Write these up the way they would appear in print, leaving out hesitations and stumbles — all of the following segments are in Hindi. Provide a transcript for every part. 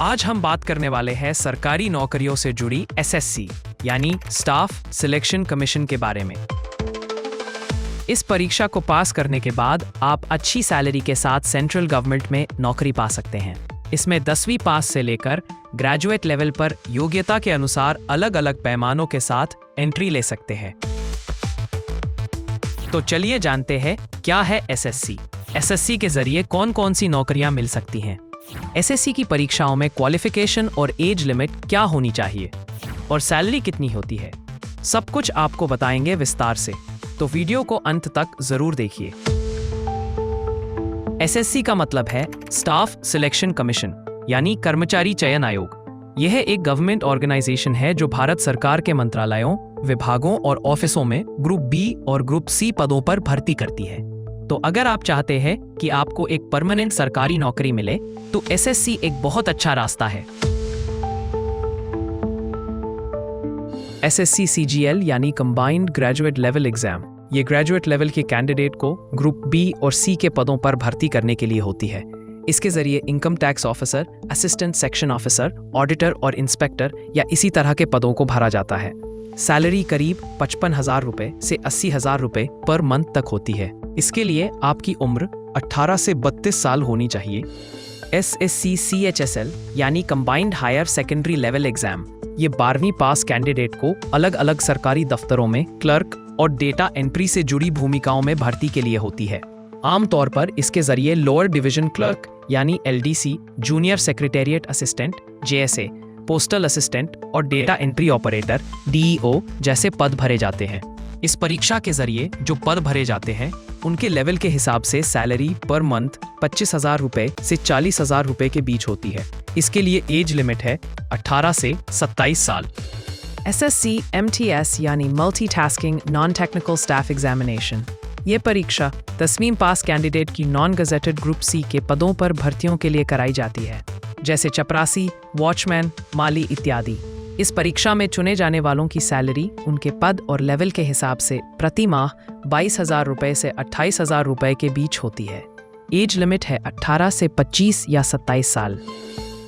आज हम बात करने वाले हैं सरकारी नौकरियों से जुड़ी एसएससी यानी स्टाफ सिलेक्शन कमीशन के बारे में। इस परीक्षा को पास करने के बाद आप अच्छी सैलरी के साथ सेंट्रल गवर्नमेंट में नौकरी पा सकते हैं। इसमें 10वीं पास से लेकर ग्रेजुएट लेवल पर योग्यता के अनुसार अलग अलग पैमानों के साथ एंट्री ले सकते हैं। तो चलिए जानते हैं क्या है एसएससी। एसएससी के जरिए कौन कौन सी नौकरियां मिल सकती हैं। एसएससी की परीक्षाओं में क्वालिफिकेशन और एज लिमिट क्या होनी चाहिए और सैलरी कितनी होती है, सब कुछ आपको बताएंगे विस्तार से, तो वीडियो को अंत तक जरूर देखिए। एसएससी का मतलब है स्टाफ सिलेक्शन कमीशन यानी कर्मचारी चयन आयोग। यह एक गवर्नमेंट ऑर्गेनाइजेशन है जो भारत सरकार के मंत्रालयों, विभागों और ऑफिसों में ग्रुप बी और ग्रुप सी पदों पर भर्ती करती है। तो अगर आप चाहते हैं कि आपको एक परमानेंट सरकारी नौकरी मिले तो एसएससी एक बहुत अच्छा रास्ता है। एसएससी सीजीएल यानी कंबाइंड ग्रेजुएट लेवल एग्जाम, ये ग्रेजुएट लेवल के कैंडिडेट को ग्रुप बी और सी के पदों पर भर्ती करने के लिए होती है। इसके जरिए income tax officer, assistant section officer, auditor और इंस्पेक्टर या इसी तरह के पदों को भरा जाता है। सैलरी करीब 55,000 रुपए से 80,000 रुपए पर मंथ तक होती है। इसके लिए आपकी उम्र 18 से 32 साल होनी चाहिए। एसएससी सीएचएसएल यानी combined higher secondary level exam, ये 12वीं पास कैंडिडेट को अलग अलग सरकारी दफ्तरों में क्लर्क और डेटा एंट्री से जुड़ी भूमिकाओं में भर्ती के लिए होती है। आमतौर पर इसके जरिए लोअर डिवीजन क्लर्क यानी LDC, junior secretariat assistant JSA, postal assistant और डेटा एंट्री ऑपरेटर डीईओ जैसे पद भरे जाते हैं। इस परीक्षा के जरिए जो पद भरे जाते हैं उनके लेवल के हिसाब से सैलरी पर मंथ 25,000 रुपए से 40,000 रुपए के बीच होती है। इसके लिए एज लिमिट है 18 से 27 साल। एसएससी एमटीएस यानी multitasking non technical staff examination, ये परीक्षा 10वीं पास कैंडिडेट की नॉन गजेटेड ग्रुप सी के पदों पर भर्तियों के लिए कराई जाती है, जैसे चपरासी, वॉचमैन, माली इत्यादि। इस परीक्षा में चुने जाने वालों की सैलरी उनके पद और लेवल के हिसाब से प्रति माह 22,000 रुपए से 28,000 रुपए के बीच होती है। एज लिमिट है 18 से 25 या 27 साल।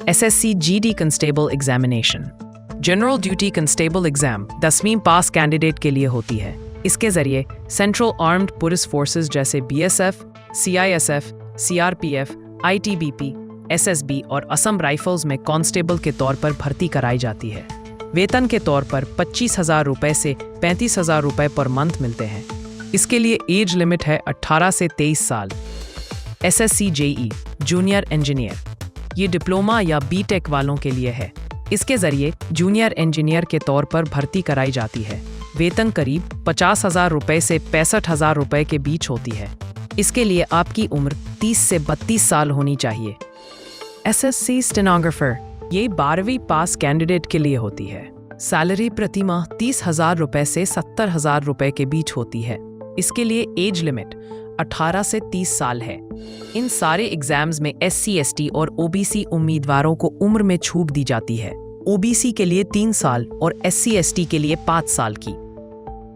SSC GD constable examination, general duty constable exam 10वीं पास कैंडिडेट के लिए होती है। इसके जरिए सेंट्रल आर्म्ड पुलिस फोर्सेस जैसे BSF, CISF, CRPF, ITBP, SSB और असम राइफल्स में कांस्टेबल के तौर पर भर्ती कराई जाती है। वेतन के तौर पर 25,000 रुपए से 35,000 रुपए पर मंथ मिलते हैं। इसके लिए एज लिमिट है 18 से 23 साल। एसएससी जेई जूनियर इंजीनियर, ये डिप्लोमा या बीटेक वालों के लिए है। इसके जरिए जूनियर इंजीनियर के तौर पर भर्ती कराई जाती है। वेतन करीब 50,000 रुपए से 65,000 रुपए के बीच होती है। इसके लिए आपकी उम्र 30 से 32 साल होनी चाहिए। एसएससी स्टेनोग्राफर, ये 12वीं पास कैंडिडेट के लिए होती है। सैलरी प्रति माह 30,000 रुपए से 70,000 रुपए के बीच होती है। इसके लिए एज लिमिट 18 से 30 साल है। इन सारे एग्जाम्स में एससी, एसटी और ओबीसी उम्मीदवारों को उम्र में छूट दी जाती है। ओबीसी के लिए 3 साल और एससी, एसटी के लिए 5 साल की।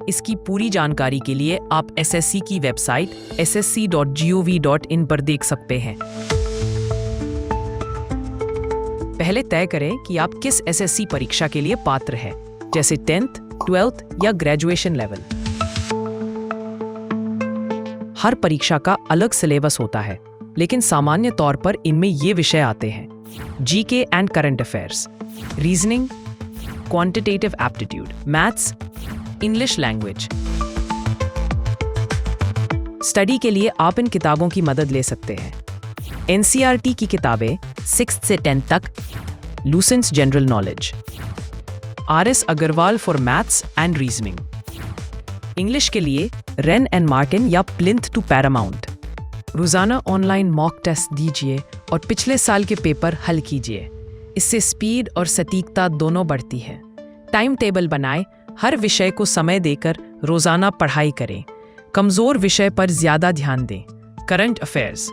इसकी पूरी जानकारी के लिए आप एसएससी की वेबसाइट ssc.gov.in पर देख सकते हैं। पहले तय करें कि आप किस एसएससी परीक्षा के लिए पात्र हैं, जैसे 10th, 12th या ग्रेजुएशन लेवल। हर परीक्षा का अलग सिलेबस होता है, लेकिन सामान्य तौर पर इनमें ये विषय आते हैं: GK and current affairs, reasoning, quantitative aptitude, maths, English language. Study के लिए आप इन किताबों की मदद ले सकते हैं। एनसीईआरटी की किताबें 6th से 10th तक, Lucent's general knowledge, RS Agarwal for maths and reasoning. English के लिए रेन एंड मार्टिन या प्लिंथ टू पैरामाउंट। रोजाना ऑनलाइन मॉक टेस्ट दीजिए और पिछले साल के पेपर हल कीजिए। इससे स्पीड और सटीकता दोनों बढ़ती है। टाइम टेबल बनाएं, हर विषय को समय देकर रोजाना पढ़ाई करें। कमजोर विषय पर ज्यादा ध्यान दें। करंट अफेयर्स,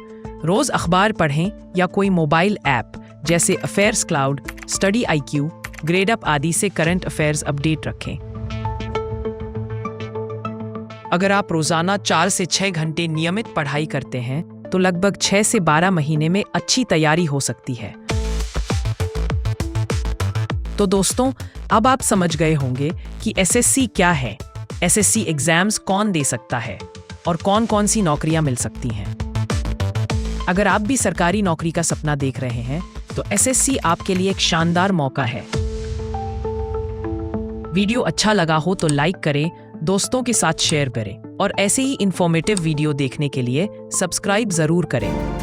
रोज अखबार पढ़ें या कोई मोबाइल ऐप जैसे affairs cloud, study IQ, grade up आदि से करंट अफेयर्स अपडेट रखें। अगर आप रोजाना 4 से 6 घंटे नियमित पढ़ाई करते हैं तो लगभग 6 से 12 महीने में अच्छी तैयारी हो सकती है। तो दोस्तों, अब आप समझ गए होंगे कि एसएससी क्या है, एसएससी एग्जाम्स कौन दे सकता है और कौन कौन सी नौकरियां मिल सकती हैं। अगर आप भी सरकारी नौकरी का सपना देख रहे हैं तो एसएससी आपके लिए एक शानदार मौका है। वीडियो अच्छा लगा हो तो लाइक करें, दोस्तों के साथ शेयर करें और ऐसे ही इंफॉर्मेटिव वीडियो देखने के लिए सब्सक्राइब जरूर करें।